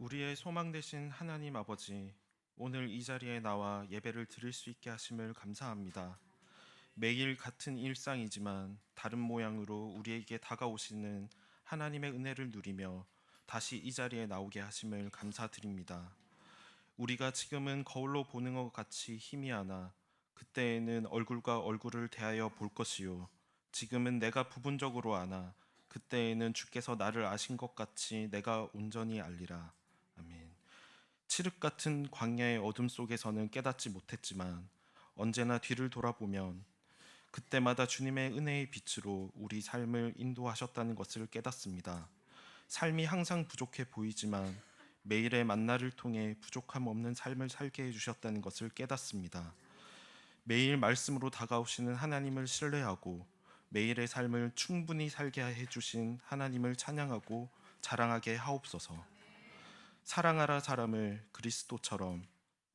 우리의 소망 되신 하나님 아버지, 오늘 이 자리에 나와 예배를 드릴 수 있게 하심을 감사합니다. 매일 같은 일상이지만 다른 모양으로 우리에게 다가오시는 하나님의 은혜를 누리며 다시 이 자리에 나오게 하심을 감사드립니다. 우리가 지금은 거울로 보는 것 같이 희미하나 그때에는 얼굴과 얼굴을 대하여 볼 것이요, 지금은 내가 부분적으로 아나 그때에는 주께서 나를 아신 것 같이 내가 온전히 알리라. 아멘. 칠흑 같은 광야의 어둠 속에서는 깨닫지 못했지만 언제나 뒤를 돌아보면 그때마다 주님의 은혜의 빛으로 우리 삶을 인도하셨다는 것을 깨닫습니다. 삶이 항상 부족해 보이지만 매일의 만나를 통해 부족함 없는 삶을 살게 해주셨다는 것을 깨닫습니다. 매일 말씀으로 다가오시는 하나님을 신뢰하고 매일의 삶을 충분히 살게 해주신 하나님을 찬양하고 자랑하게 하옵소서. 사랑하라 사람을 그리스도처럼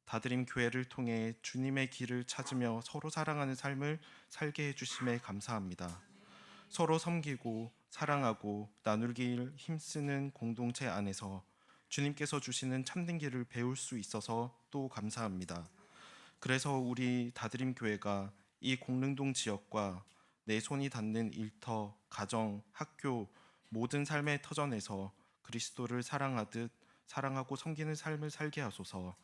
다드림 교회를 통해 주님의 길을 찾으며 서로 사랑하는 삶을 살게 해주심에 감사합니다. 서로 섬기고 사랑하고 나누길 힘쓰는 공동체 안에서 주님께서 주시는 참된 길을 배울 수 있어서 또 감사합니다. 그래서 우리 다드림 교회가 이 공릉동 지역과 내 손이 닿는 일터, 가정, 학교 모든 삶의 터전에서 그리스도를 사랑하듯 사랑하고 섬기는 삶을 살게 하소서.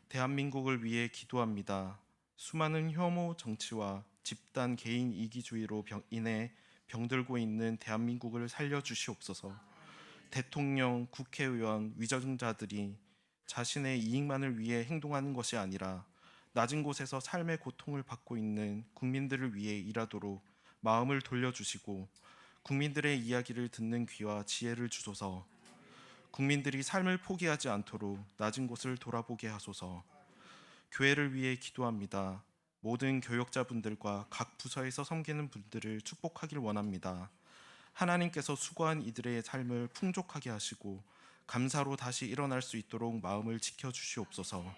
대한민국을 위해 기도합니다. 수많은 혐오 정치와 집단 개인 이기주의로 인해 병들고 있는 대한민국을 살려주시옵소서. 대통령, 국회의원, 위정자들이 자신의 이익만을 위해 행동하는 것이 아니라 낮은 곳에서 삶의 고통을 받고 있는 국민들을 위해 일하도록 마음을 돌려주시고 국민들의 이야기를 듣는 귀와 지혜를 주소서. 국민들이 삶을 포기하지 않도록 낮은 곳을 돌아보게 하소서. 교회를 위해 기도합니다. 모든 교역자분들과 각 부서에서 섬기는 분들을 축복하길 원합니다. 하나님께서 수고한 이들의 삶을 풍족하게 하시고 감사로 다시 일어날 수 있도록 마음을 지켜주시옵소서.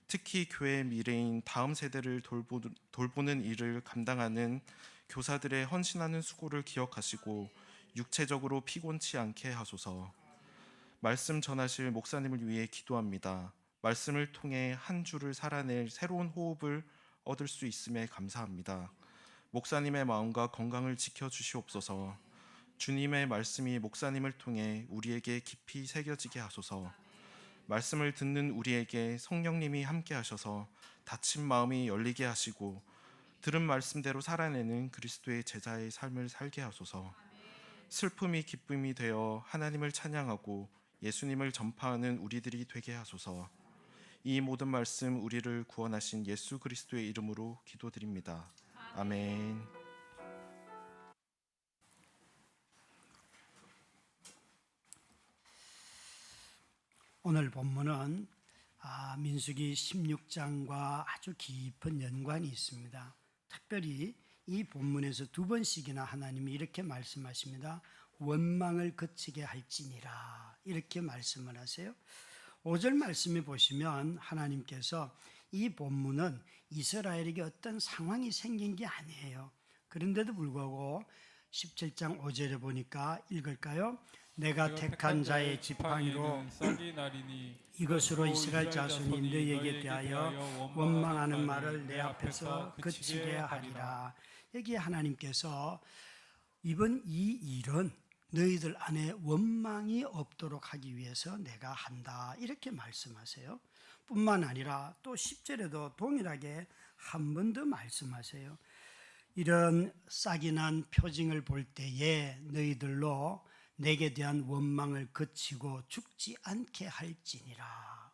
특히 교회의 미래인 다음 세대를 돌보는 일을 감당하는 교사들의 헌신하는 수고를 기억하시고 육체적으로 피곤치 않게 하소서. 말씀 전하실 목사님을 위해 기도합니다. 말씀을 통해 한 주를 살아낼 새로운 호흡을 얻을 수 있음에 감사합니다. 목사님의 마음과 건강을 지켜주시옵소서. 주님의 말씀이 목사님을 통해 우리에게 깊이 새겨지게 하소서. 말씀을 듣는 우리에게 성령님이 함께 하셔서 닫힌 마음이 열리게 하시고 들은 말씀대로 살아내는 그리스도의 제자의 삶을 살게 하소서. 슬픔이 기쁨이 되어 하나님을 찬양하고 예수님을 전파하는 우리들이 되게 하소서. 이 모든 말씀 우리를 구원하신 예수 그리스도의 이름으로 기도드립니다. 아멘. 오늘 본문은 민수기 16장과 아주 깊은 연관이 있습니다. 특별히 이 본문에서 두 번씩이나 하나님이 이렇게 말씀하십니다. 원망을 그치게 할지니라, 이렇게 말씀을 하세요. 5절 말씀에 보시면 하나님께서 이 본문은 이스라엘에게 어떤 상황이 생긴 게 아니에요. 그런데도 불구하고 17장 5절에 보니까 읽을까요? 내가 택한 자의 지팡이로 싹이 나리니 이것으로 이스라엘 자손이 너희에게 대하여 원망하는 말을 내 앞에서 그치게 하리라. 여기 하나님께서 이번 이 일은 너희들 안에 원망이 없도록 하기 위해서 내가 한다, 이렇게 말씀하세요. 뿐만 아니라 또 10절에도 동일하게 한 번 더 말씀하세요. 이런 싹이 난 표징을 볼 때에 너희들로 내게 대한 원망을 그치고 죽지 않게 할지니라.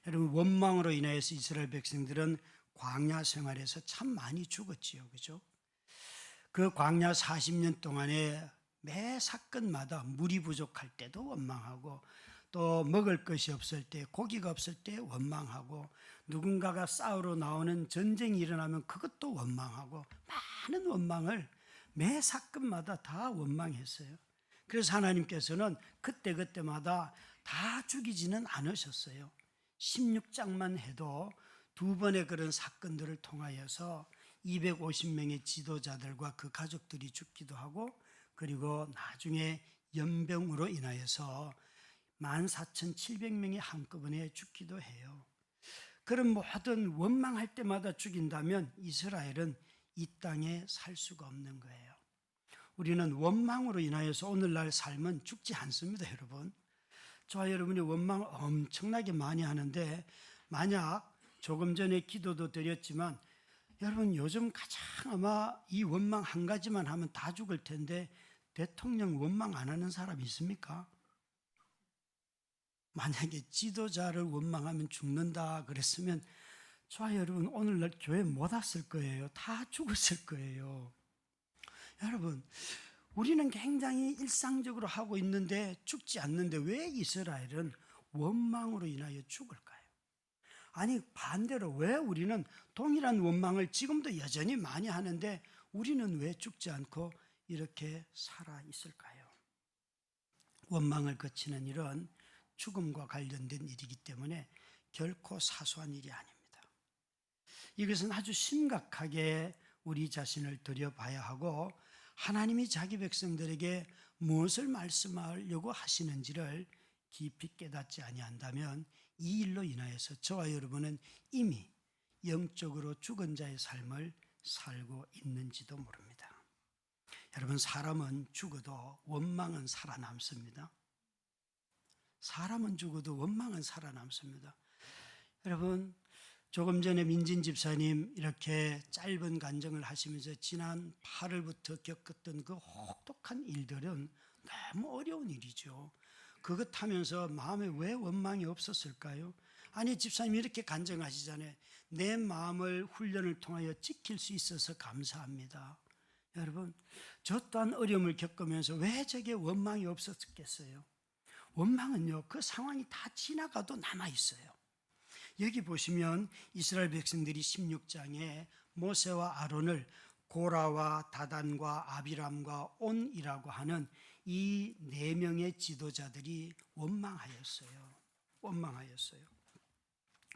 여러분, 원망으로 인하여서 이스라엘 백성들은 광야 생활에서 참 많이 죽었지요, 그죠? 그 광야 40년 동안에 매 사건마다 물이 부족할 때도 원망하고, 또 먹을 것이 없을 때, 고기가 없을 때 원망하고, 누군가가 싸우러 나오는 전쟁이 일어나면 그것도 원망하고, 많은 원망을 매 사건마다 다 원망했어요. 그래서 하나님께서는 그때그때마다 다 죽이지는 않으셨어요. 16장만 해도 두 번의 그런 사건들을 통하여서 250명의 지도자들과 그 가족들이 죽기도 하고, 그리고 나중에 연병으로 인하여서 14,700명이 한꺼번에 죽기도 해요. 그런 모든 원망할 때마다 죽인다면 이스라엘은 이 땅에 살 수가 없는 거예요. 우리는 원망으로 인하여서 오늘날 삶은 죽지 않습니다, 여러분. 저와 여러분이 원망을 엄청나게 많이 하는데, 만약 조금 전에 기도도 드렸지만 여러분 요즘 가장 아마 이 원망 한 가지만 하면 다 죽을 텐데 대통령 원망 안 하는 사람 있습니까? 만약에 지도자를 원망하면 죽는다 그랬으면 저와 여러분 오늘날 교회 못 왔을 거예요. 다 죽었을 거예요. 여러분, 우리는 굉장히 일상적으로 하고 있는데 죽지 않는데 왜 이스라엘은 원망으로 인하여 죽을까요? 아니 반대로 왜 우리는 동일한 원망을 지금도 여전히 많이 하는데 우리는 왜 죽지 않고 이렇게 살아 있을까요? 원망을 거치는 일은 죽음과 관련된 일이기 때문에 결코 사소한 일이 아닙니다. 이것은 아주 심각하게 우리 자신을 들여봐야 하고 하나님이 자기 백성들에게 무엇을 말씀하려고 하시는지를 깊이 깨닫지 아니한다면 이 일로 인하여서 저와 여러분은 이미 영적으로 죽은 자의 삶을 살고 있는지도 모릅니다. 여러분, 사람은 죽어도 원망은 살아남습니다. 사람은 죽어도 원망은 살아남습니다. 여러분, 조금 전에 민진 집사님 이렇게 짧은 간증을 하시면서 지난 8월부터 겪었던 그 혹독한 일들은 너무 어려운 일이죠. 그것 하면서 마음에 왜 원망이 없었을까요? 아니 집사님 이렇게 간증하시잖아요. 내 마음을 훈련을 통하여 지킬 수 있어서 감사합니다. 여러분, 저 또한 어려움을 겪으면서 왜 제게 원망이 없었겠어요? 원망은요, 그 상황이 다 지나가도 남아있어요. 여기 보시면 이스라엘 백성들이 16장에 모세와 아론을 고라와 다단과 아비람과 온이라고 하는 이 네 명의 지도자들이 원망하였어요.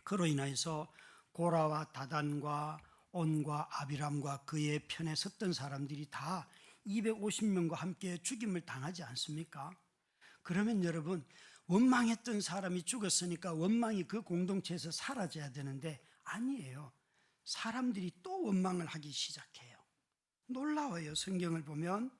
그로 인해서 고라와 다단과 온과 아비람과 그의 편에 섰던 사람들이 다 250명과 함께 죽임을 당하지 않습니까? 그러면 여러분, 원망했던 사람이 죽었으니까 원망이 그 공동체에서 사라져야 되는데 아니에요. 사람들이 또 원망을 하기 시작해요. 놀라워요, 성경을 보면.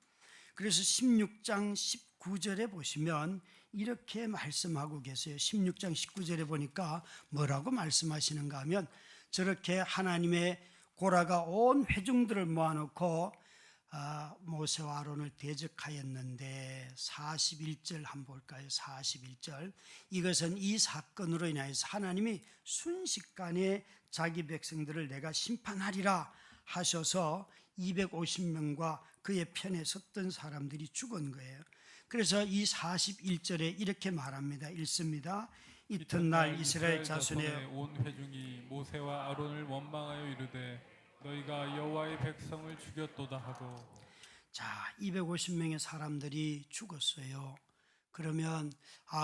그래서 16장 19절에 보시면 이렇게 말씀하고 계세요. 16장 19절에 보니까 뭐라고 말씀하시는가 하면 저렇게 하나님의 고라가 온 회중들을 모아놓고 모세와 아론을 대적하였는데 41절 한번 볼까요? 41절. 이것은 이 사건으로 인하여서 하나님이 순식간에 자기 백성들을 내가 심판하리라 하셔서 250명과 그의 편에 섰던 사람들이 죽은 거예요. 그래서 이 41절에 이렇게 말합니다. 읽습니다. 이튿날 이스라엘 자손의 온 회중이 모세와 아론을 원망하여 이르되 너희가 여호와의 백성을 죽였도다 하고. 자, 250명의 사람들이 죽었어요. 그러면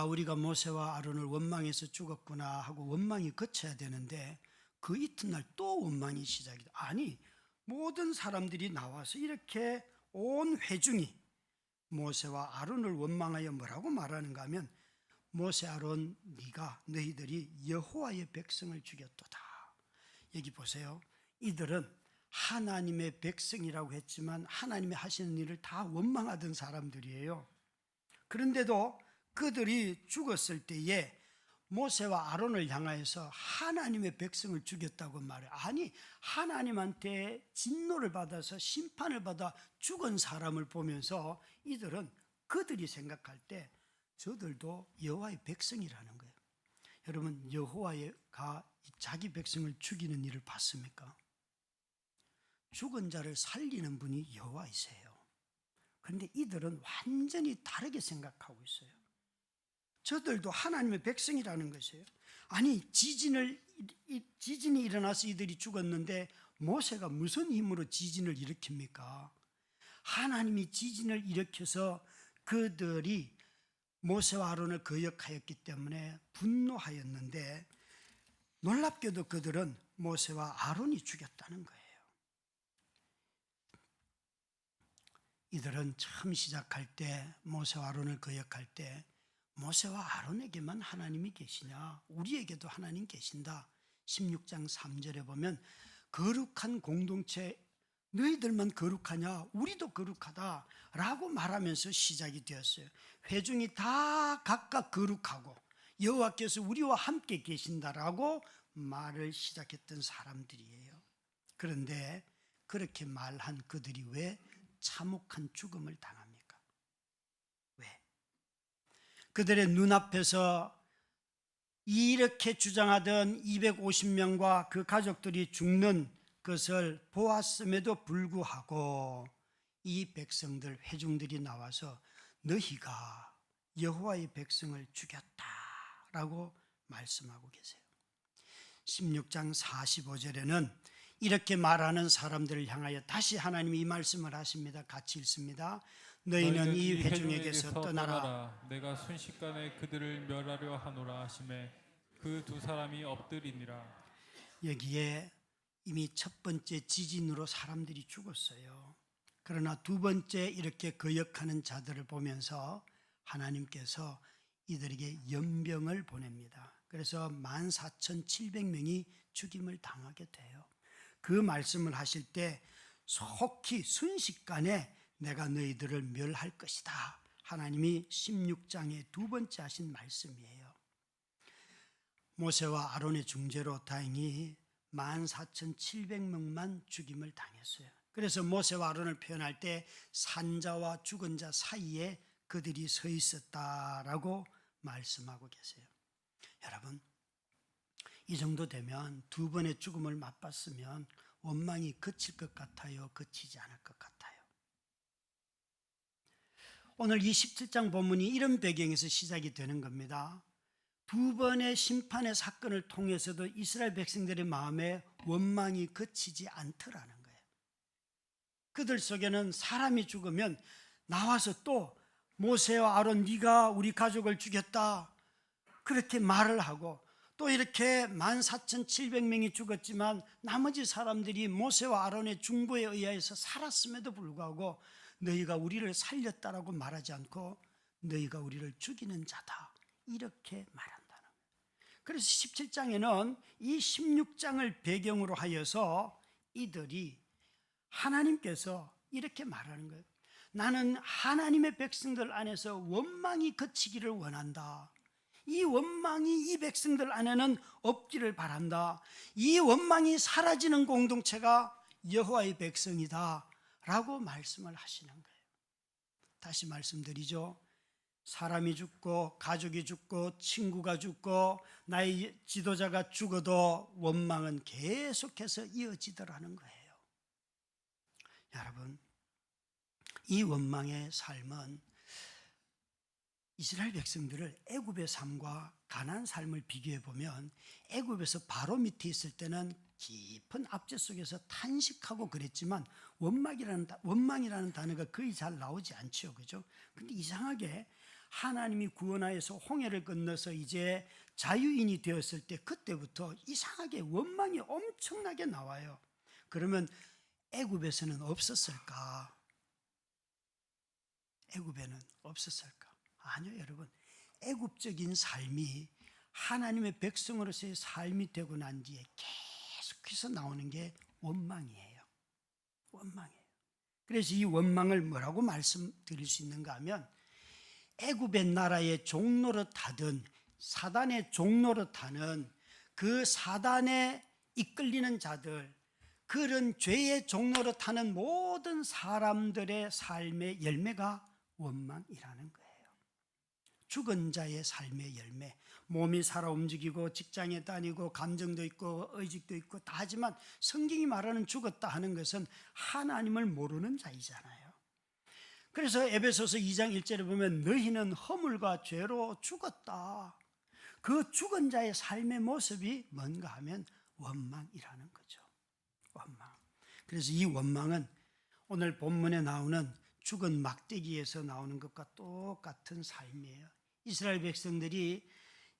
우리가 모세와 아론을 원망해서 죽었구나 하고 원망이 거쳐야 되는데 그 이튿날 또 원망이 시작이다. 아니, 모든 사람들이 나와서 이렇게 온 회중이 모세와 아론을 원망하여 뭐라고 말하는가 하면 모세 아론 너희들이 여호와의 백성을 죽였도다. 여기 보세요. 이들은 하나님의 백성이라고 했지만 하나님이 하시는 일을 다 원망하던 사람들이에요. 그런데도 그들이 죽었을 때에 모세와 아론을 향하여서 하나님의 백성을 죽였다고 말해요. 아니, 하나님한테 진노를 받아서 심판을 받아 죽은 사람을 보면서 이들은 그들이 생각할 때 저들도 여호와의 백성이라는 거예요. 여러분, 여호와가 자기 백성을 죽이는 일을 봤습니까? 죽은 자를 살리는 분이 여호와이세요. 그런데 이들은 완전히 다르게 생각하고 있어요. 저들도 하나님의 백성이라는 것이에요. 아니, 지진이 일어나서 이들이 죽었는데 모세가 무슨 힘으로 지진을 일으킵니까? 하나님이 지진을 일으켜서 그들이 모세와 아론을 거역하였기 때문에 분노하였는데 놀랍게도 그들은 모세와 아론이 죽였다는 거예요. 이들은 처음 시작할 때 모세와 아론을 거역할 때 모세와 아론에게만 하나님이 계시냐? 우리에게도 하나님 계신다. 16장 3절에 보면 거룩한 공동체, 너희들만 거룩하냐? 우리도 거룩하다 라고 말하면서 시작이 되었어요. 회중이 다 각각 거룩하고 여호와께서 우리와 함께 계신다라고 말을 시작했던 사람들이에요. 그런데 그렇게 말한 그들이 왜 참혹한 죽음을 당합니까? 왜? 그들의 눈앞에서 이렇게 주장하던 250명과 그 가족들이 죽는 것을 보았음에도 불구하고 이 백성들, 회중들이 나와서 너희가 여호와의 백성을 죽였다라고 말씀하고 계세요. 16장 45절에는 이렇게 말하는 사람들을 향하여 다시 하나님이 이 말씀을 하십니다. 같이 읽습니다. 너희는 이 회중에게서 떠나라. 내가 순식간에 그들을 멸하려 하노라 하시매 그 두 사람이 엎드리니라. 여기에 이미 첫 번째 지진으로 사람들이 죽었어요. 그러나 두 번째 이렇게 거역하는 자들을 보면서 하나님께서 이들에게 연병을 보냅니다. 그래서 14,700명이 죽임을 당하게 돼요. 그 말씀을 하실 때 속히 순식간에 내가 너희들을 멸할 것이다. 하나님이 16장에 두 번째 하신 말씀이에요. 모세와 아론의 중재로 다행히 14,700명만 죽임을 당했어요. 그래서 모세와 아론을 표현할 때 산자와 죽은 자 사이에 그들이 서 있었다라고 말씀하고 계세요. 여러분, 이 정도 되면 두 번의 죽음을 맛봤으면 원망이 그칠 것 같아요? 그치지 않을 것 같아요? 오늘 이 17장 본문이 이런 배경에서 시작이 되는 겁니다. 두 번의 심판의 사건을 통해서도 이스라엘 백성들의 마음에 원망이 그치지 않더라는 거예요. 그들 속에는 사람이 죽으면 나와서 또 모세와 아론 네가 우리 가족을 죽였다 그렇게 말을 하고, 또 이렇게 14,700명이 죽었지만 나머지 사람들이 모세와 아론의 중보에 의하여서 살았음에도 불구하고 너희가 우리를 살렸다라고 말하지 않고 너희가 우리를 죽이는 자다 이렇게 말한다는 거예요. 그래서 17장에는 이 16장을 배경으로 하여서 이들이 하나님께서 이렇게 말하는 거예요. 나는 하나님의 백성들 안에서 원망이 그치기를 원한다. 이 원망이 이 백성들 안에는 없기를 바란다. 이 원망이 사라지는 공동체가 여호와의 백성이다 라고 말씀을 하시는 거예요. 다시 말씀드리죠. 사람이 죽고 가족이 죽고 친구가 죽고 나의 지도자가 죽어도 원망은 계속해서 이어지더라는 거예요. 여러분, 이 원망의 삶은 이스라엘 백성들을 애굽의 삶과 가나안 삶을 비교해 보면 애굽에서 바로 밑에 있을 때는 깊은 압제 속에서 탄식하고 그랬지만 원망이라는 단어가 거의 잘 나오지 않죠, 그죠? 근데 이상하게 하나님이 구원하여서 홍해를 건너서 이제 자유인이 되었을 때 그때부터 이상하게 원망이 엄청나게 나와요. 그러면 애굽에서는 없었을까? 애굽에는 없었을까? 아니요, 여러분. 애굽적인 삶이 하나님의 백성으로서의 삶이 되고 난 뒤에 계속해서 나오는 게 원망이에요. 원망이에요. 그래서 이 원망을 뭐라고 말씀드릴 수 있는가 하면 애굽의 나라의 종노릇 하던 사단의 종노릇 하는 그 사단에 이끌리는 자들, 그런 죄의 종노릇 하는 모든 사람들의 삶의 열매가 원망이라는 거예요. 죽은 자의 삶의 열매, 몸이 살아 움직이고 직장에 다니고 감정도 있고 의식도 있고 다 하지만 성경이 말하는 죽었다 하는 것은 하나님을 모르는 자이잖아요. 그래서 에베소서 2장 1절에 보면 너희는 허물과 죄로 죽었다. 그 죽은 자의 삶의 모습이 뭔가 하면 원망이라는 거죠. 원망. 그래서 이 원망은 오늘 본문에 나오는 죽은 막대기에서 나오는 것과 똑같은 삶이에요. 이스라엘 백성들이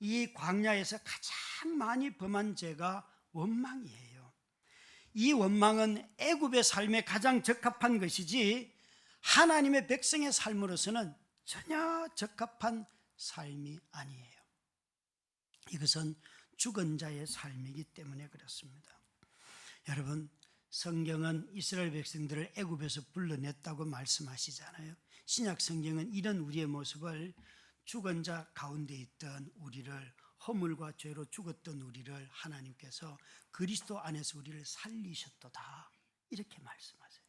이 광야에서 가장 많이 범한 죄가 원망이에요. 이 원망은 애굽의 삶에 가장 적합한 것이지 하나님의 백성의 삶으로서는 전혀 적합한 삶이 아니에요. 이것은 죽은 자의 삶이기 때문에 그렇습니다. 여러분, 성경은 이스라엘 백성들을 애굽에서 불러냈다고 말씀하시잖아요. 신약 성경은 이런 우리의 모습을, 죽은 자 가운데 있던 우리를, 허물과 죄로 죽었던 우리를 하나님께서 그리스도 안에서 우리를 살리셨도다, 이렇게 말씀하세요.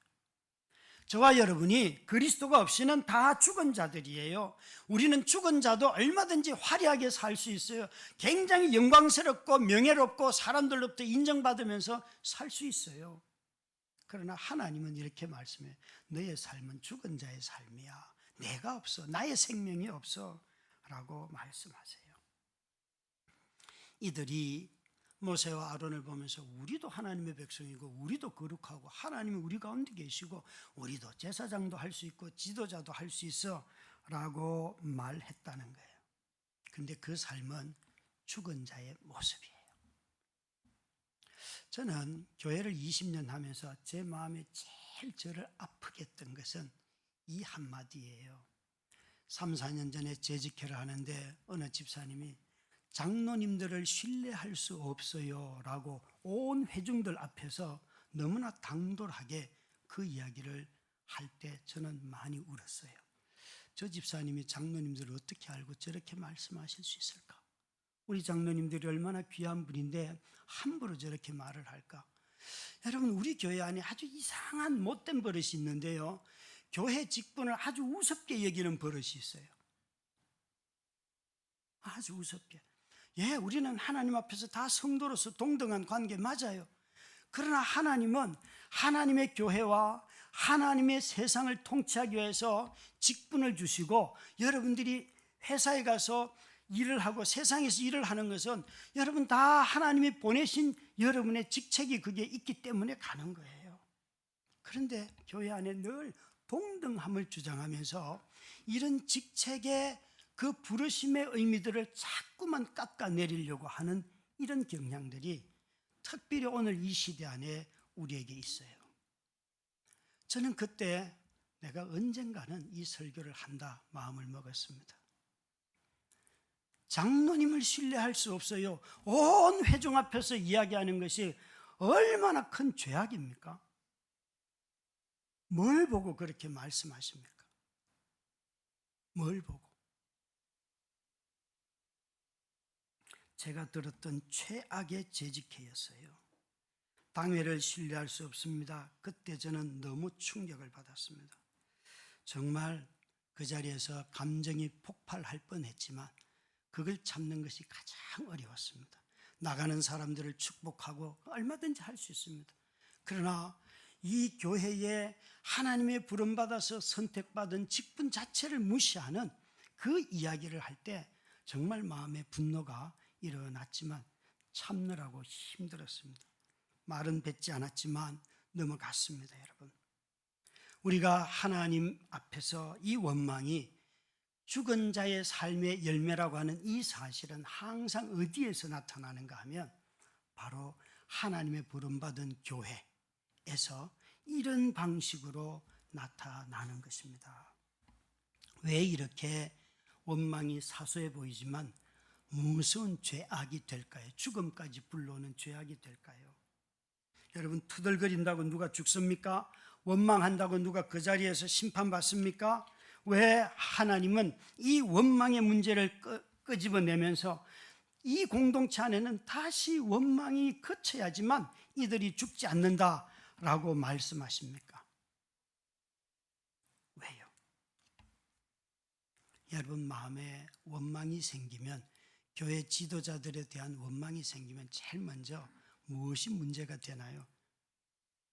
저와 여러분이 그리스도가 없이는 다 죽은 자들이에요. 우리는 죽은 자도 얼마든지 화려하게 살 수 있어요. 굉장히 영광스럽고 명예롭고 사람들로부터 인정받으면서 살 수 있어요. 그러나 하나님은 이렇게 말씀해요. 너의 삶은 죽은 자의 삶이야. 내가 없어. 나의 생명이 없어. 라고 말씀하세요. 이들이 모세와 아론을 보면서 우리도 하나님의 백성이고 우리도 거룩하고 하나님이 우리 가운데 계시고 우리도 제사장도 할 수 있고 지도자도 할 수 있어 라고 말했다는 거예요. 그런데 그 삶은 죽은 자의 모습이에요. 저는 교회를 20년 하면서 제 마음에 제일 저를 아프게 했던 것은 이 한마디예요. 3, 4년 전에 재직회를 하는데 어느 집사님이 장로님들을 신뢰할 수 없어요 라고 온 회중들 앞에서 너무나 당돌하게 그 이야기를 할 때 저는 많이 울었어요. 저 집사님이 장로님들을 어떻게 알고 저렇게 말씀하실 수 있을까? 우리 장로님들이 얼마나 귀한 분인데 함부로 저렇게 말을 할까? 여러분, 우리 교회 안에 아주 이상한 못된 버릇이 있는데요, 교회 직분을 아주 우습게 여기는 버릇이 있어요. 아주 우습게. 예, 우리는 하나님 앞에서 다 성도로서 동등한 관계 맞아요. 그러나 하나님은 하나님의 교회와 하나님의 세상을 통치하기 위해서 직분을 주시고, 여러분들이 회사에 가서 일을 하고 세상에서 일을 하는 것은 여러분 다 하나님이 보내신 여러분의 직책이 그게 있기 때문에 가는 거예요. 그런데 교회 안에 늘 동등함을 주장하면서 이런 직책의 그 부르심의 의미들을 자꾸만 깎아내리려고 하는 이런 경향들이 특별히 오늘 이 시대 안에 우리에게 있어요. 저는 그때 내가 언젠가는 이 설교를 한다 마음을 먹었습니다. 장로님을 신뢰할 수 없어요. 온 회중 앞에서 이야기하는 것이 얼마나 큰 죄악입니까? 뭘 보고 그렇게 말씀하십니까? 뭘 보고? 제가 들었던 최악의 재직회였어요. 당회를 신뢰할 수 없습니다. 그때 저는 너무 충격을 받았습니다. 정말 그 자리에서 감정이 폭발할 뻔했지만 그걸 참는 것이 가장 어려웠습니다. 나가는 사람들을 축복하고 얼마든지 할 수 있습니다. 그러나 이 교회에 하나님의 부름받아서 선택받은 직분 자체를 무시하는 그 이야기를 할 때 정말 마음에 분노가 일어났지만 참느라고 힘들었습니다. 말은 뱉지 않았지만 넘어갔습니다. 여러분, 우리가 하나님 앞에서 이 원망이 죽은 자의 삶의 열매라고 하는 이 사실은 항상 어디에서 나타나는가 하면 바로 하나님의 부름받은 교회에서 이런 방식으로 나타나는 것입니다. 왜 이렇게 원망이 사소해 보이지만 무서운 죄악이 될까요? 죽음까지 불러오는 죄악이 될까요? 여러분, 투덜거린다고 누가 죽습니까? 원망한다고 누가 그 자리에서 심판받습니까? 왜 하나님은 이 원망의 문제를 끄집어내면서 이 공동체 안에는 다시 원망이 그쳐야지만 이들이 죽지 않는다라고 말씀하십니까? 왜요? 여러분, 마음에 원망이 생기면, 교회 지도자들에 대한 원망이 생기면 제일 먼저 무엇이 문제가 되나요?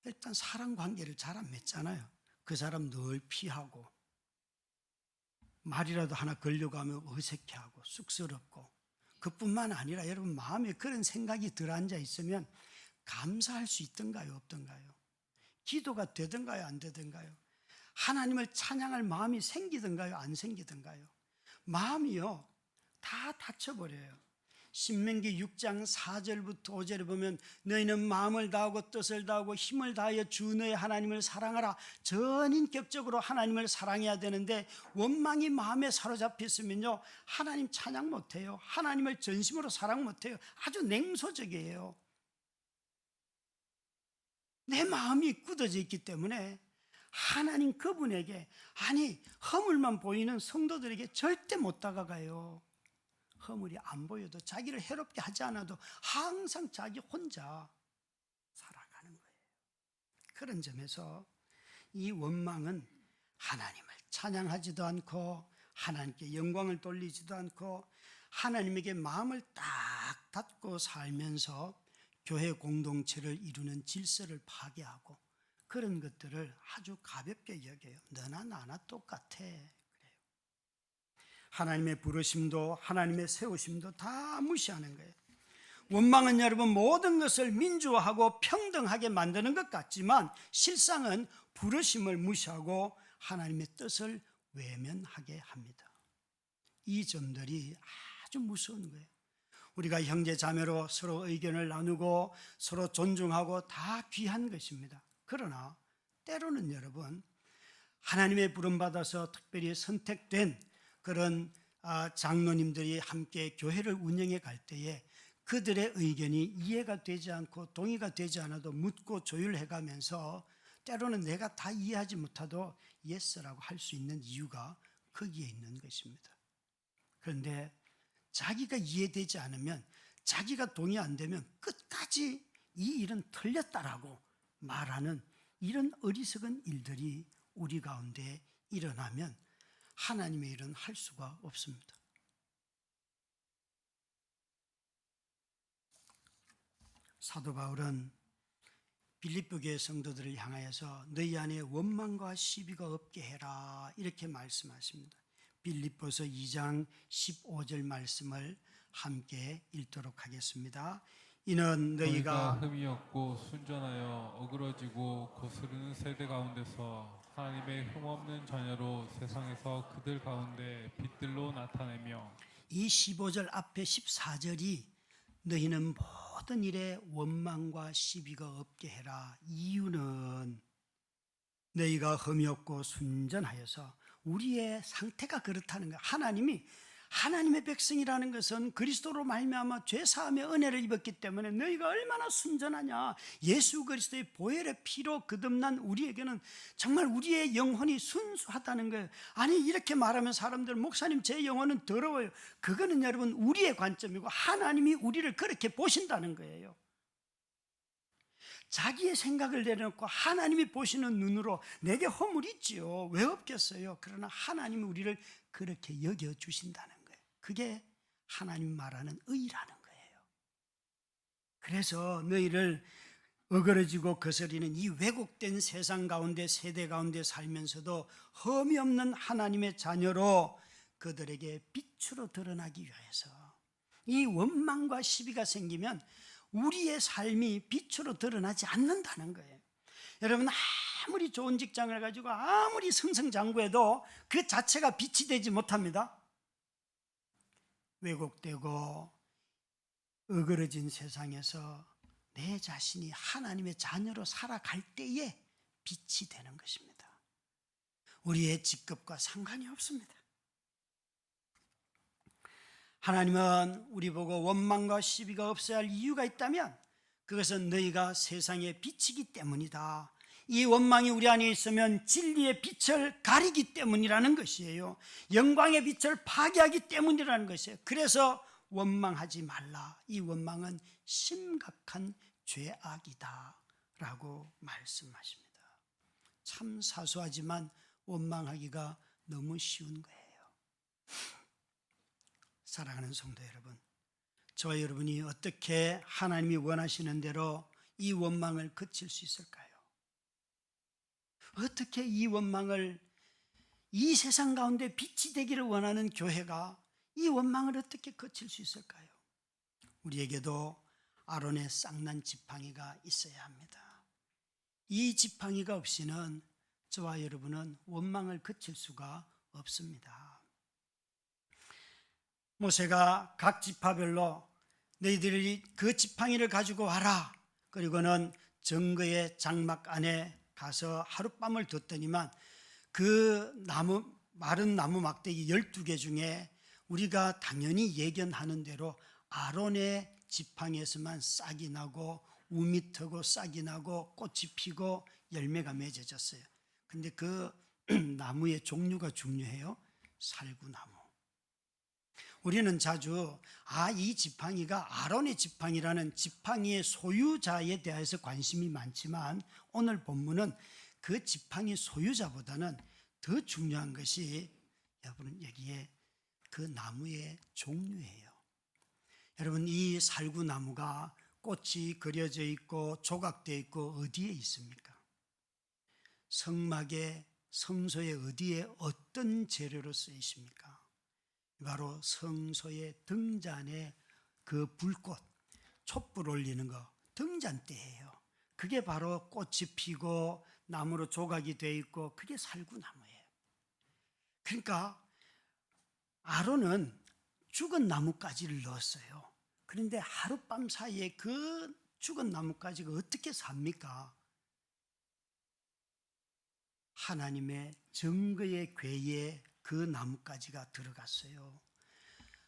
일단 사람 관계를 잘 안 맺잖아요. 그 사람 늘 피하고, 말이라도 하나 걸려고 하면 어색해하고 쑥스럽고, 그뿐만 아니라 여러분 마음에 그런 생각이 들어앉아 있으면 감사할 수 있던가요, 없던가요? 기도가 되던가요, 안 되던가요? 하나님을 찬양할 마음이 생기던가요, 안 생기던가요? 마음이요, 다 닫혀버려요. 신명기 6장 4절부터 5절에 보면 너희는 마음을 다하고 뜻을 다하고 힘을 다하여 주 너의 하나님을 사랑하라. 전인격적으로 하나님을 사랑해야 되는데 원망이 마음에 사로잡혀 있으면요, 하나님 찬양 못해요. 하나님을 전심으로 사랑 못해요. 아주 냉소적이에요. 내 마음이 굳어져 있기 때문에 하나님 그분에게, 아니 허물만 보이는 성도들에게 절대 못 다가가요. 허물이 안 보여도 자기를 해롭게 하지 않아도 항상 자기 혼자 살아가는 거예요. 그런 점에서 이 원망은 하나님을 찬양하지도 않고 하나님께 영광을 돌리지도 않고 하나님에게 마음을 딱 닫고 살면서 교회 공동체를 이루는 질서를 파괴하고 그런 것들을 아주 가볍게 여겨요. 너나 나나 똑같아. 그래요. 하나님의 부르심도 하나님의 세우심도 다 무시하는 거예요. 원망은 여러분 모든 것을 민주화하고 평등하게 만드는 것 같지만 실상은 부르심을 무시하고 하나님의 뜻을 외면하게 합니다. 이 점들이 아주 무서운 거예요. 우리가 형제 자매로 서로 의견을 나누고 서로 존중하고 다 귀한 것입니다. 그러나 때로는 여러분, 하나님의 부름받아서 특별히 선택된 그런 장로님들이 함께 교회를 운영해 갈 때에 그들의 의견이 이해가 되지 않고 동의가 되지 않아도 묻고 조율해 가면서 때로는 내가 다 이해하지 못해도 예스라고 할 수 있는 이유가 거기에 있는 것입니다. 그런데 자기가 이해되지 않으면, 자기가 동의 안 되면 끝까지 이 일은 틀렸다라고 말하는 이런 어리석은 일들이 우리 가운데 일어나면 하나님의 일은 할 수가 없습니다. 사도 바울은 빌립보 교회 성도들을 향하여서 너희 안에 원망과 시비가 없게 해라 이렇게 말씀하십니다. 빌립보서 2장 15절 말씀을 함께 읽도록 하겠습니다. 이는 너희가 흠이 없고 순전하여 어그러지고 거스르는 세대 가운데서 하나님의 흠없는 자녀로 세상에서 그들 가운데 빛들로 나타내며, 이 15절 앞에 14절이 너희는 모든 일에 원망과 시비가 없게 해라. 이유는 너희가 흠이 없고 순전하여서 우리의 상태가 그렇다는 거예요. 하나님의 백성이라는 것은 그리스도로 말미암아 죄 사함의 은혜를 입었기 때문에 너희가 얼마나 순전하냐. 예수 그리스도의 보혈의 피로 거듭난 우리에게는 정말 우리의 영혼이 순수하다는 거예요. 아니 이렇게 말하면 사람들 목사님 제 영혼은 더러워요. 그거는 여러분 우리의 관점이고 하나님이 우리를 그렇게 보신다는 거예요. 자기의 생각을 내려놓고 하나님이 보시는 눈으로 내게 허물이 있지요. 왜 없겠어요? 그러나 하나님이 우리를 그렇게 여겨주신다는 거예요. 그게 하나님 말하는 의라는 거예요. 그래서 너희를 어그러지고 거스리는 이 왜곡된 세상 가운데 세대 가운데 살면서도 흠이 없는 하나님의 자녀로 그들에게 빛으로 드러나기 위해서 이 원망과 시비가 생기면 우리의 삶이 빛으로 드러나지 않는다는 거예요. 여러분 아무리 좋은 직장을 가지고 아무리 승승장구해도 그 자체가 빛이 되지 못합니다. 왜곡되고 어그러진 세상에서 내 자신이 하나님의 자녀로 살아갈 때에 빛이 되는 것입니다. 우리의 직급과 상관이 없습니다. 하나님은 우리 보고 원망과 시비가 없어야 할 이유가 있다면 그것은 너희가 세상의 빛이기 때문이다. 이 원망이 우리 안에 있으면 진리의 빛을 가리기 때문이라는 것이에요. 영광의 빛을 파괴하기 때문이라는 것이에요. 그래서 원망하지 말라. 이 원망은 심각한 죄악이다 라고 말씀하십니다. 참 사소하지만 원망하기가 너무 쉬운 거예요. 사랑하는 성도 여러분, 저와 여러분이 어떻게 하나님이 원하시는 대로 이 원망을 그칠 수 있을까요? 어떻게 이 원망을, 이 세상 가운데 빛이 되기를 원하는 교회가 이 원망을 어떻게 그칠 수 있을까요? 우리에게도 아론의 쌍난 지팡이가 있어야 합니다. 이 지팡이가 없이는 저와 여러분은 원망을 그칠 수가 없습니다. 모세가 각 지파별로 너희들이 그 지팡이를 가지고 와라. 그리고는 정거의 장막 안에 가서 하룻밤을 뒀더니만 그 마른 나무 막대기 12개 중에 우리가 당연히 예견하는 대로 아론의 지팡이에서만 싹이 나고 우미 트고 싹이 나고 꽃이 피고 열매가 맺어졌어요. 근데 그 나무의 종류가 중요해요. 살구나무. 우리는 자주 이 지팡이가 아론의 지팡이라는 지팡이의 소유자에 대해서 관심이 많지만 오늘 본문은 그 지팡이 소유자보다는 더 중요한 것이 여러분 여기에 그 나무의 종류예요. 여러분 이 살구나무가 꽃이 그려져 있고 조각되어 있고 어디에 있습니까? 성막의 성소의 어디에 어떤 재료로 쓰이십니까? 바로 성소의 등잔에 그 불꽃, 촛불 올리는 거 등잔대예요. 그게 바로 꽃이 피고 나무로 조각이 되어 있고 그게 살구나무예요. 그러니까 아론은 죽은 나뭇가지를 넣었어요. 그런데 하룻밤 사이에 그 죽은 나뭇가지가 어떻게 삽니까? 하나님의 증거의 궤에 그 나뭇가지가 들어갔어요.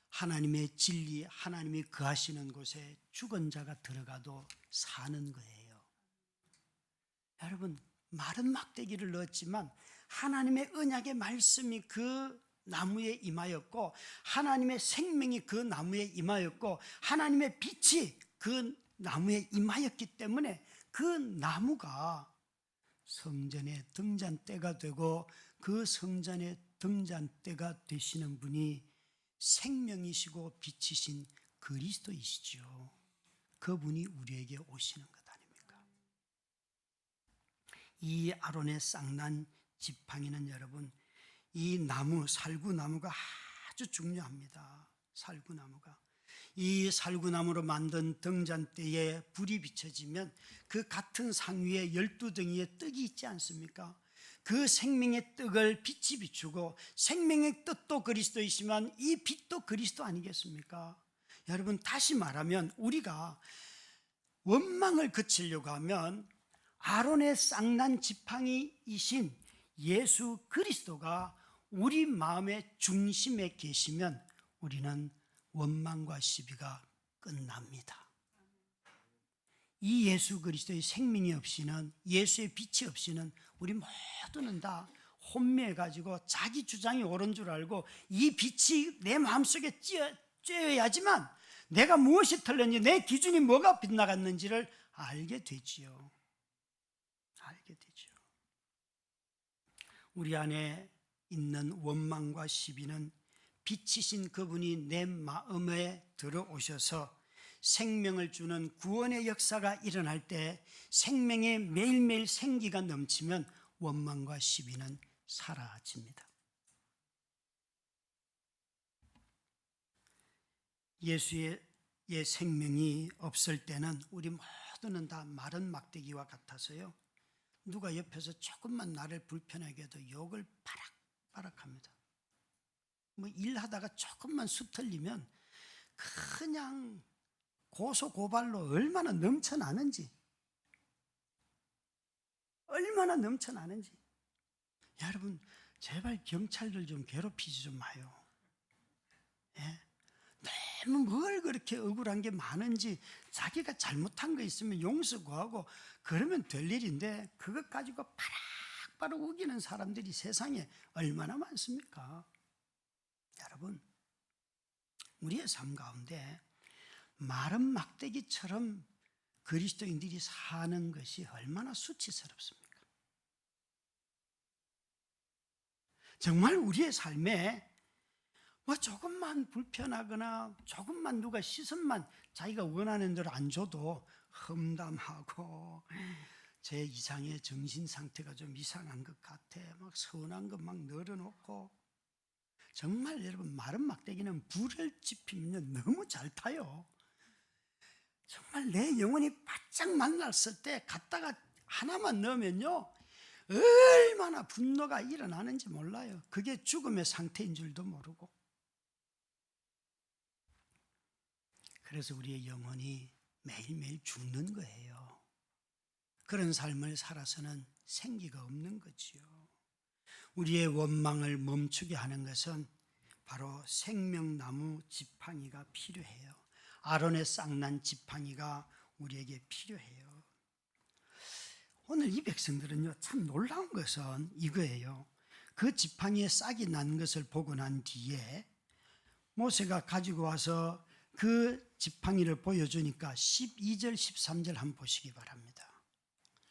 하나님의 진리, 하나님이 거하시는 곳에 죽은 자가 들어가도 사는 거예요. 여러분, 마른 막대기를 넣었지만 하나님의 언약의 말씀이 그 나무에 임하였고 하나님의 생명이 그 나무에 임하였고 하나님의 빛이 그 나무에 임하였기 때문에 그 나무가 성전의 등잔대가 되고 그 성전의 등잔대가 되시는 분이 생명이시고 빛이신 그리스도이시죠. 그분이 우리에게 오시는 것 아닙니까? 이 아론의 쌍난 지팡이는 여러분 이 나무 살구나무가 아주 중요합니다. 살구나무가 이 살구나무로 만든 등잔대에 불이 비춰지면 그 같은 상 위에 12덩이의 떡이 있지 않습니까? 그 생명의 떡을 빛이 비추고 생명의 떡도 그리스도이시면 이 빛도 그리스도 아니겠습니까? 여러분 다시 말하면 우리가 원망을 그치려고 하면 아론의 쌍난 지팡이이신 예수 그리스도가 우리 마음의 중심에 계시면 우리는 원망과 시비가 끝납니다. 이 예수 그리스도의 생명이 없이는 예수의 빛이 없이는 우리 모두는 다 혼미해가지고 자기 주장이 옳은 줄 알고 이 빛이 내 마음속에 쬐어야지만 내가 무엇이 틀렸는지 내 기준이 뭐가 빗나갔는지를 알게 되지요. 알게 되죠. 우리 안에 있는 원망과 시비는 빛이신 그분이 내 마음에 들어오셔서 생명을 주는 구원의 역사가 일어날 때 생명에 매일매일 생기가 넘치면 원망과 시비는 사라집니다. 예수의 생명이 없을 때는 우리 모두는 다 마른 막대기와 같아서요. 누가 옆에서 조금만 나를 불편하게 해도 욕을 바락바락합니다. 뭐 일하다가 조금만 수틀리면 그냥 고소고발로 얼마나 넘쳐나는지 여러분 제발 경찰들 좀 괴롭히지 좀 마요. 예? 너무 뭘 그렇게 억울한 게 많은지 자기가 잘못한 거 있으면 용서 구하고 그러면 될 일인데 그것 가지고 바락바락 우기는 사람들이 세상에 얼마나 많습니까? 여러분 우리의 삶 가운데 마른 막대기처럼 그리스도인들이 사는 것이 얼마나 수치스럽습니까? 정말 우리의 삶에 뭐 조금만 불편하거나 조금만 누가 시선만 자기가 원하는 대로 안 줘도 험담하고 제 이상의 정신 상태가 좀 이상한 것 같아 막 서운한 것 막 늘어놓고 정말 여러분 마른 막대기는 불을 지피면 너무 잘 타요. 정말 내 영혼이 바짝 만났을 때 갖다가 하나만 넣으면요 얼마나 분노가 일어나는지 몰라요. 그게 죽음의 상태인 줄도 모르고. 그래서 우리의 영혼이 매일매일 죽는 거예요. 그런 삶을 살아서는 생기가 없는 거지요. 우리의 원망을 멈추게 하는 것은 바로 생명나무 지팡이가 필요해요. 아론의 쌍난 지팡이가 우리에게 필요해요. 오늘 이 백성들은요, 참 놀라운 것은 이거예요. 그 지팡이에 싹이 난 것을 보고 난 뒤에 모세가 가지고 와서 그 지팡이를 보여주니까 12절 13절 한번 보시기 바랍니다.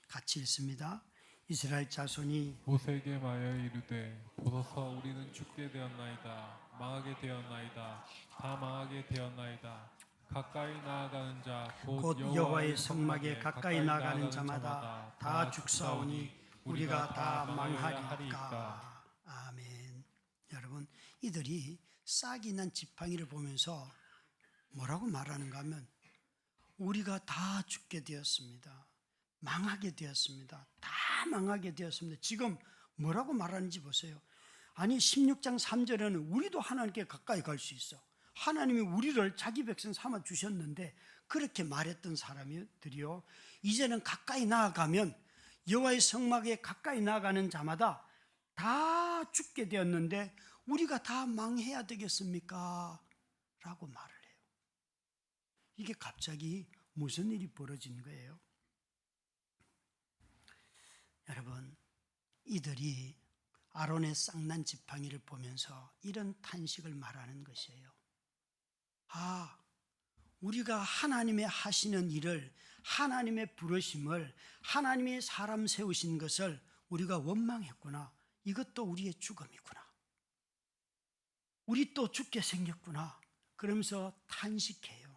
같이 읽습니다. 이스라엘 자손이 모세에게 말하여 이르되 보소서 우리는 죽게 되었나이다. 망하게 되었나이다. 다 망하게 되었나이다. 가까이 나아가는 자 곧 여호와의 성막에 가까이 나가는 자마다 다 죽사오니 우리가 다 망하리까. 아멘. 여러분, 이들이 싹이 난 지팡이를 보면서 뭐라고 말하는가 하면 우리가 다 죽게 되었습니다. 망하게 되었습니다. 다 망하게 되었습니다. 지금 뭐라고 말하는지 보세요. 아니 16장 3절에는 우리도 하나님께 가까이 갈 수 있어. 하나님이 우리를 자기 백성 삼아 주셨는데 그렇게 말했던 사람들이요, 이제는 가까이 나아가면 여호와의 성막에 가까이 나아가는 자마다 다 죽게 되었는데 우리가 다 망해야 되겠습니까? 라고 말을 해요. 이게 갑자기 무슨 일이 벌어진 거예요? 여러분, 이들이 아론의 쌍난 지팡이를 보면서 이런 탄식을 말하는 것이에요. 아, 우리가 하나님의 하시는 일을, 하나님의 부르심을, 하나님이 사람 세우신 것을 우리가 원망했구나. 이것도 우리의 죽음이구나. 우리 또 죽게 생겼구나. 그러면서 탄식해요.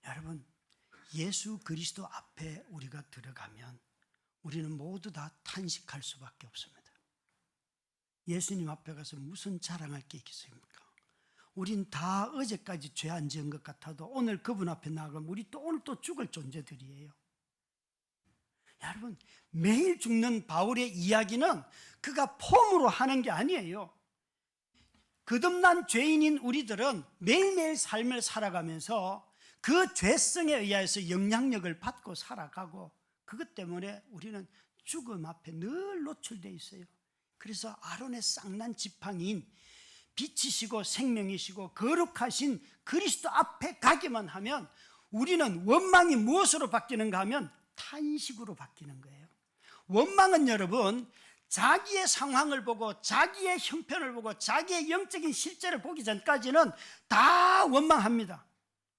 여러분, 예수 그리스도 앞에 우리가 들어가면 우리는 모두 다 탄식할 수밖에 없습니다. 예수님 앞에 가서 무슨 자랑할 게 있겠습니까? 우린 다 어제까지 죄 안 지은 것 같아도 오늘 그분 앞에 나가면 우리 또 오늘 또 죽을 존재들이에요. 여러분, 매일 죽는 바울의 이야기는 그가 폼으로 하는 게 아니에요. 거듭난 죄인인 우리들은 매일매일 삶을 살아가면서 그 죄성에 의해서 영향력을 받고 살아가고, 그것 때문에 우리는 죽음 앞에 늘 노출되어 있어요. 그래서 아론의 쌍난 지팡이인 빛이시고 생명이시고 거룩하신 그리스도 앞에 가기만 하면 우리는 원망이 무엇으로 바뀌는가 하면 탄식으로 바뀌는 거예요. 원망은 여러분, 자기의 상황을 보고 자기의 형편을 보고 자기의 영적인 실제를 보기 전까지는 다 원망합니다.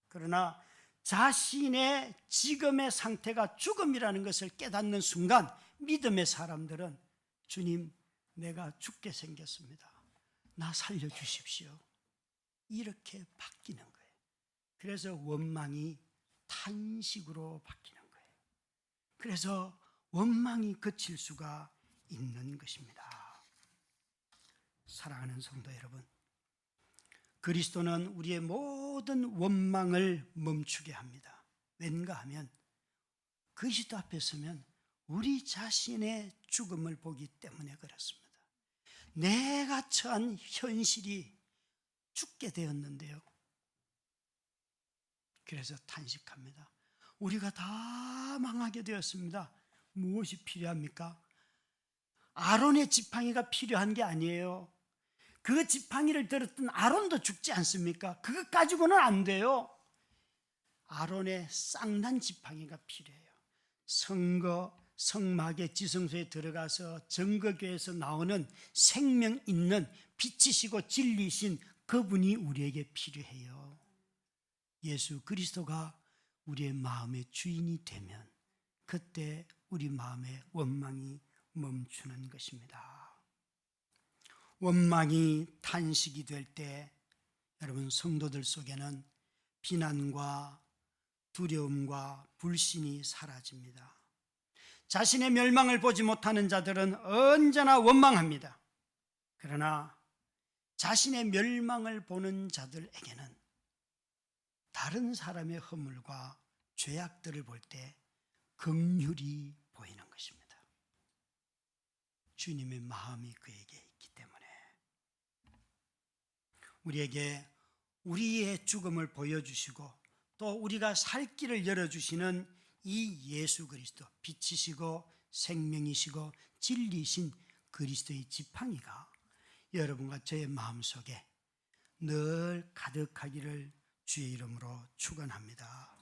그러나 자신의 지금의 상태가 죽음이라는 것을 깨닫는 순간 믿음의 사람들은 주님, 내가 죽게 생겼습니다. 나 살려주십시오. 이렇게 바뀌는 거예요. 그래서 원망이 탄식으로 바뀌는 거예요. 그래서 원망이 그칠 수가 있는 것입니다. 사랑하는 성도 여러분, 그리스도는 우리의 모든 원망을 멈추게 합니다. 왠가 하면 그리스도 앞에 서면 우리 자신의 죽음을 보기 때문에 그렇습니다. 내가 처한 현실이 죽게 되었는데요. 그래서 탄식합니다. 우리가 다 망하게 되었습니다. 무엇이 필요합니까? 아론의 지팡이가 필요한 게 아니에요. 그 지팡이를 들었던 아론도 죽지 않습니까? 그것 가지고는 안 돼요. 아론의 쌍난 지팡이가 필요해요. 성막의 지성소에 들어가서 정거교에서 나오는 생명 있는 빛이시고 진리신 그분이 우리에게 필요해요. 예수 그리스도가 우리의 마음의 주인이 되면 그때 우리 마음의 원망이 멈추는 것입니다. 원망이 탄식이 될 때 여러분, 성도들 속에는 비난과 두려움과 불신이 사라집니다. 자신의 멸망을 보지 못하는 자들은 언제나 원망합니다. 그러나 자신의 멸망을 보는 자들에게는 다른 사람의 허물과 죄악들을 볼 때 긍휼이 보이는 것입니다. 주님의 마음이 그에게 있기 때문에 우리에게 우리의 죽음을 보여주시고 또 우리가 살 길을 열어주시는 이 예수 그리스도, 빛이시고 생명이시고 진리신 그리스도의 지팡이가 여러분과 저의 마음속에 늘 가득하기를 주의 이름으로 축원합니다.